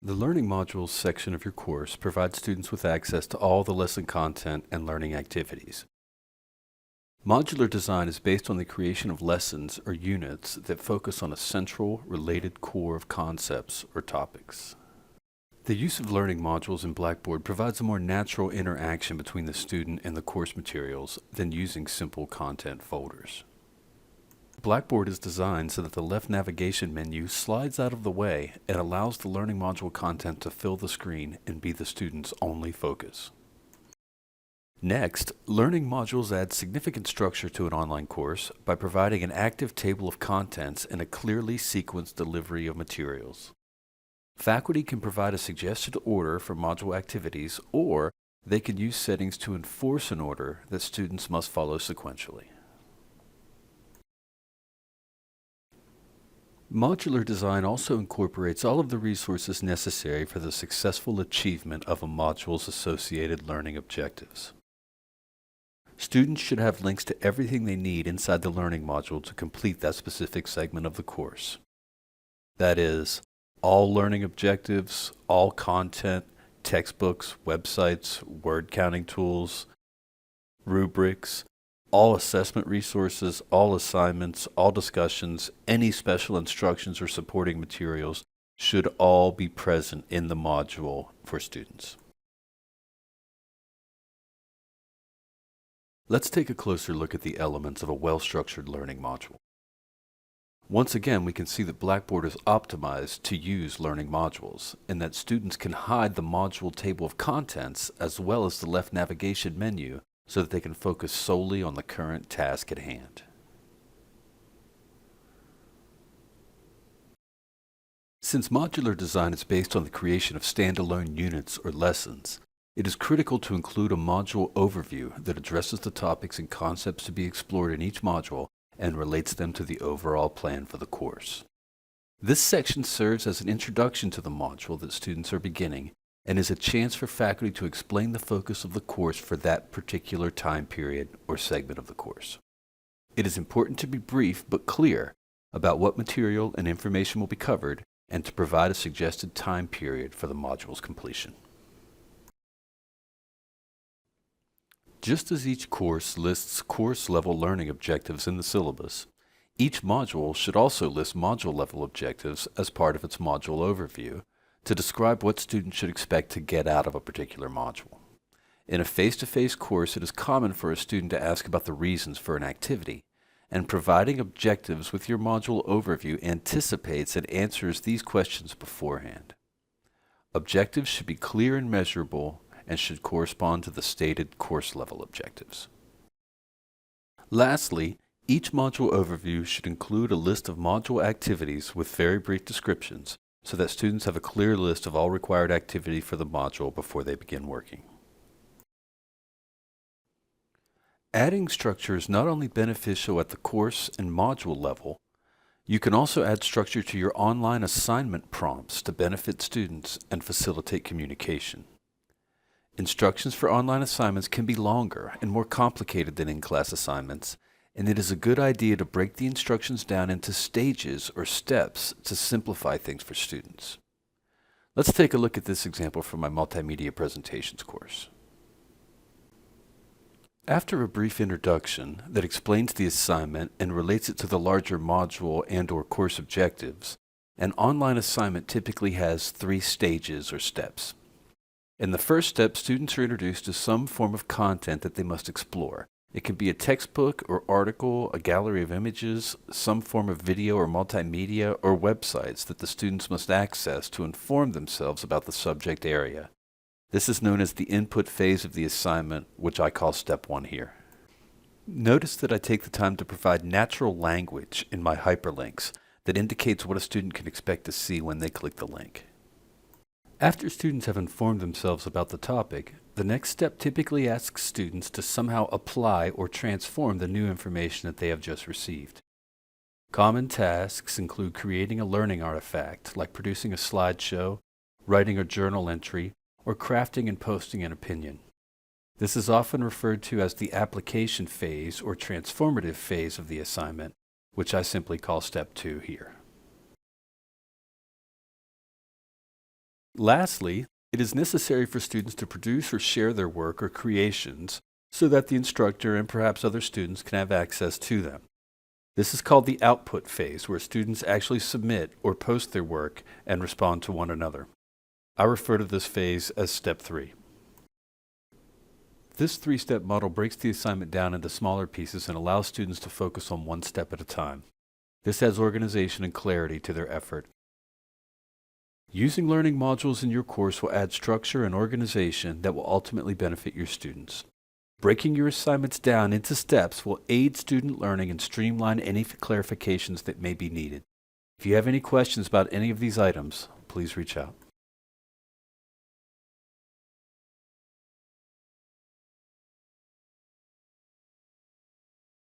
The Learning Modules section of your course provides students with access to all the lesson content and learning activities. Modular design is based on the creation of lessons or units that focus on a central, related core of concepts or topics. The use of learning modules in Blackboard provides a more natural interaction between the student and the course materials than using simple content folders. Blackboard is designed so that the left navigation menu slides out of the way and allows the learning module content to fill the screen and be the student's only focus. Next, learning modules add significant structure to an online course by providing an active table of contents and a clearly sequenced delivery of materials. Faculty can provide a suggested order for module activities, or they can use settings to enforce an order that students must follow sequentially. Modular design also incorporates all of the resources necessary for the successful achievement of a module's associated learning objectives. Students should have links to everything they need inside the learning module to complete that specific segment of the course. That is, all learning objectives, all content, textbooks, websites, word counting tools, rubrics, all assessment resources, all assignments, all discussions, any special instructions or supporting materials should all be present in the module for students. Let's take a closer look at the elements of a well-structured learning module. Once again, we can see that Blackboard is optimized to use learning modules, and that students can hide the module table of contents as well as the left navigation menu so that they can focus solely on the current task at hand. Since modular design is based on the creation of standalone units or lessons, it is critical to include a module overview that addresses the topics and concepts to be explored in each module and relates them to the overall plan for the course. This section serves as an introduction to the module that students are beginning and is a chance for faculty to explain the focus of the course for that particular time period or segment of the course. It is important to be brief but clear about what material and information will be covered and to provide a suggested time period for the module's completion. Just as each course lists course-level learning objectives in the syllabus, each module should also list module-level objectives as part of its module overview to describe what students should expect to get out of a particular module. In a face-to-face course, it is common for a student to ask about the reasons for an activity, and providing objectives with your module overview anticipates and answers these questions beforehand. Objectives should be clear and measurable and should correspond to the stated course-level objectives. Lastly, each module overview should include a list of module activities with very brief descriptions so that students have a clear list of all required activity for the module before they begin working. Adding structure is not only beneficial at the course and module level, you can also add structure to your online assignment prompts to benefit students and facilitate communication. Instructions for online assignments can be longer and more complicated than in-class assignments, and it is a good idea to break the instructions down into stages or steps to simplify things for students. Let's take a look at this example from my multimedia presentations course. After a brief introduction that explains the assignment and relates it to the larger module and/or course objectives, an online assignment typically has 3 stages or steps. In the first step, students are introduced to some form of content that they must explore. It can be a textbook or article, a gallery of images, some form of video or multimedia, or websites that the students must access to inform themselves about the subject area. This is known as the input phase of the assignment, which I call step 1 here. Notice that I take the time to provide natural language in my hyperlinks that indicates what a student can expect to see when they click the link. After students have informed themselves about the topic, the next step typically asks students to somehow apply or transform the new information that they have just received. Common tasks include creating a learning artifact, like producing a slideshow, writing a journal entry, or crafting and posting an opinion. This is often referred to as the application phase or transformative phase of the assignment, which I simply call step 2 here. Lastly, it is necessary for students to produce or share their work or creations so that the instructor and perhaps other students can have access to them. This is called the output phase, where students actually submit or post their work and respond to one another. I refer to this phase as Step 3. This three-step model breaks the assignment down into smaller pieces and allows students to focus on one step at a time. This adds organization and clarity to their effort. Using learning modules in your course will add structure and organization that will ultimately benefit your students. Breaking your assignments down into steps will aid student learning and streamline any clarifications that may be needed. If you have any questions about any of these items, please reach out.